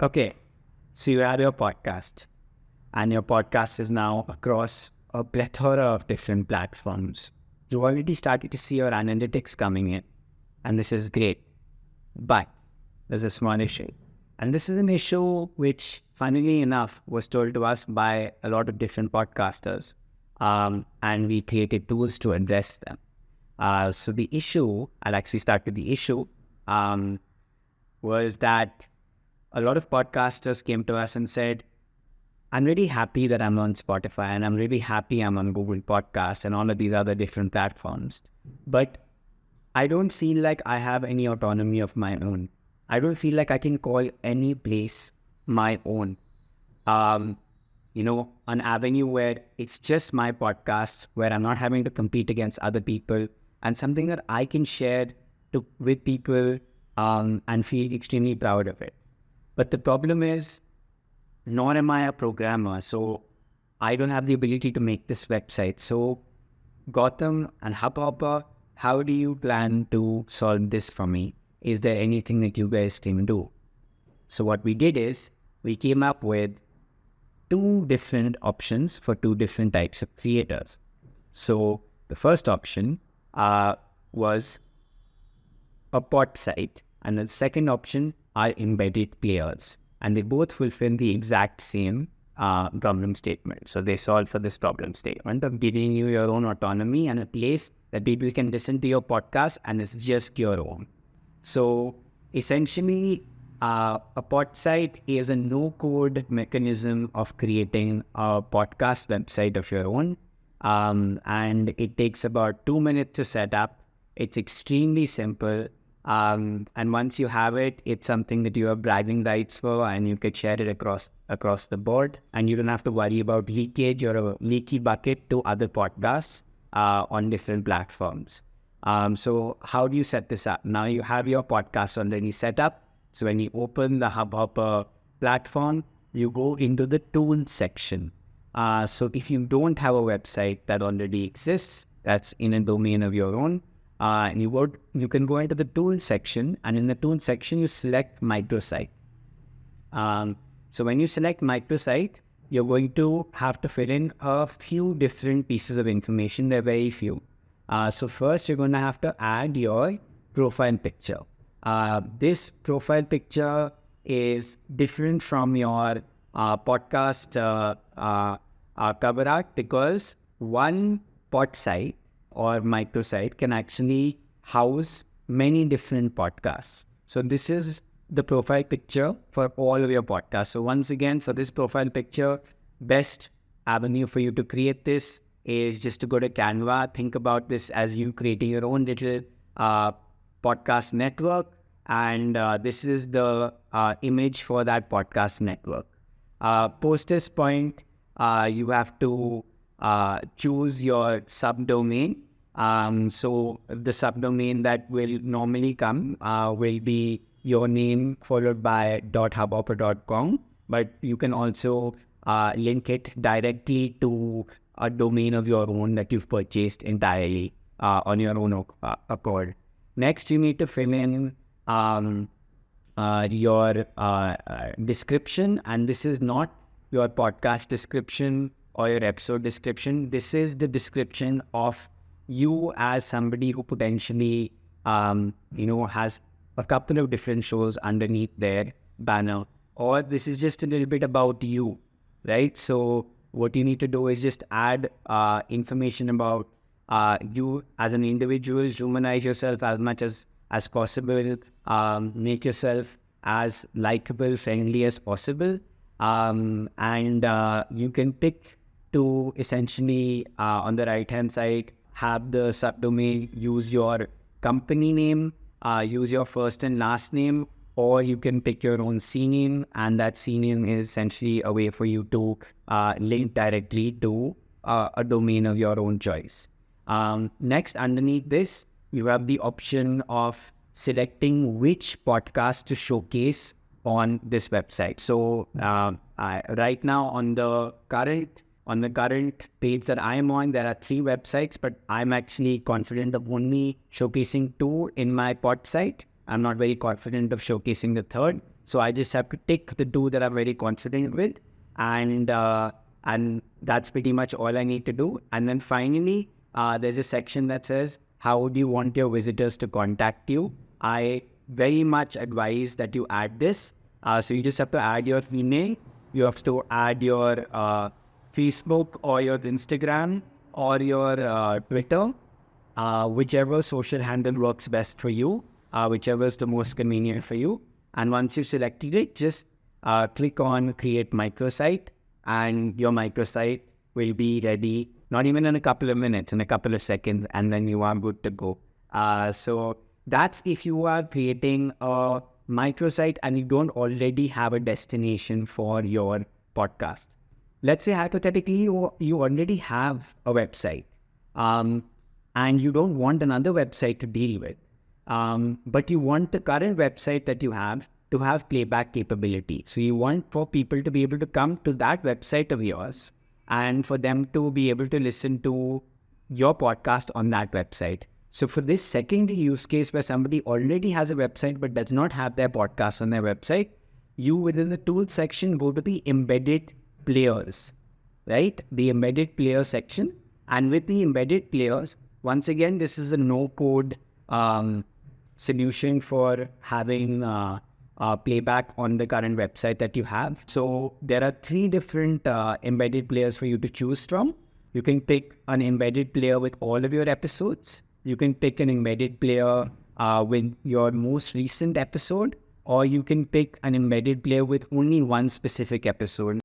Okay, so you have your podcast, and your podcast is now across a plethora of different platforms. You already started to see your analytics coming in, and this is great. But there's a small issue. And this is an issue which, funnily enough, was told to us by a lot of different podcasters. And we created tools to address them. So the issue, I'll actually start with the issue, was that a lot of podcasters came to us and said, I'm really happy that I'm on Spotify and I'm really happy I'm on Google Podcasts and all of these other different platforms. But I don't feel like I have any autonomy of my own. I don't feel like I can call any place my own. An avenue where it's just my podcast, where I'm not having to compete against other people, and something that I can share with people and feel extremely proud of it. But the problem is, nor am I a programmer, so I don't have the ability to make this website. So Gautam and Hubhopper, how do you plan to solve this for me? Is there anything that you guys can do? So what we did is, we came up with two different options for two different types of creators. So the first option was a pod site, and the second option are embedded players, and they both fulfill the exact same problem statement. So they solve for this problem statement of giving you your own autonomy and a place that people can listen to your podcast and it's just your own. So essentially, a pod site is a no-code mechanism of creating a podcast website of your own, and it takes about 2 minutes to set up. It's extremely simple. And once you have it, it's something that you have bragging rights for, and you can share it across the board, and you don't have to worry about leakage or a leaky bucket to other podcasts on different platforms. So how do you set this up? Now you have your podcast already set up. So when you open the Hubhopper platform, you go into the tools section. So if you don't have a website that already exists, that's in a domain of your own, you can go into the tools section, and in the tools section, you select microsite. So when you select microsite, you're going to have to fill in a few different pieces of information. They're very few. So first, you're going to have to add your profile picture. This profile picture is different from your podcast cover art, because one pod site or microsite can actually house many different podcasts. So this is the profile picture for all of your podcasts. So once again, for this profile picture, best avenue for you to create this is just to go to Canva. Think about this as you creating your own little podcast network, and this is the image for that podcast network. Post this point, you have to choose your subdomain. So the subdomain that will normally come will be your name followed by .hubhopper.com, but you can also link it directly to a domain of your own that you've purchased entirely on your own accord. Next, you need to fill in your description, and this is not your podcast description or your episode description. This is the description of you as somebody who potentially, has a couple of different shows underneath their banner, or this is just a little bit about you, right? So what you need to do is just add information about you as an individual, humanize yourself as much as possible, make yourself as likable, friendly as possible, and you can pick to essentially on the right hand side have the subdomain, use your company name, use your first and last name, or you can pick your own C name, and that C name is essentially a way for you to link directly to a domain of your own choice. Next, underneath this, you have the option of selecting which podcast to showcase on this website. So right now on the current page that I'm on, there are 3 websites, but I'm actually confident of only showcasing 2 in my pod site. I'm not very confident of showcasing the third. So I just have to tick the two that I'm very confident with, and that's pretty much all I need to do. And then finally, there's a section that says, how do you want your visitors to contact you? I very much advise that you add this. So you just have to add your email, you have to add your Facebook or your Instagram or your Twitter, whichever social handle works best for you, whichever is the most convenient for you. And once you've selected it, just click on create microsite, and your microsite will be ready, not even in a couple of minutes, in a couple of seconds, and then you are good to go. So that's if you are creating a microsite and you don't already have a destination for your podcast. Let's say hypothetically you already have a website, and you don't want another website to deal with, but you want the current website that you have to have playback capability. So you want for people to be able to come to that website of yours and for them to be able to listen to your podcast on that website. So for this secondary use case where somebody already has a website but does not have their podcast on their website, you within the tools section go to the embedded players, right? The embedded player section. And with the embedded players, once again, this is a no-code solution for having playback on the current website that you have. So there are 3 different embedded players for you to choose from. You can pick an embedded player with all of your episodes. You can pick an embedded player with your most recent episode, or you can pick an embedded player with only one specific episode.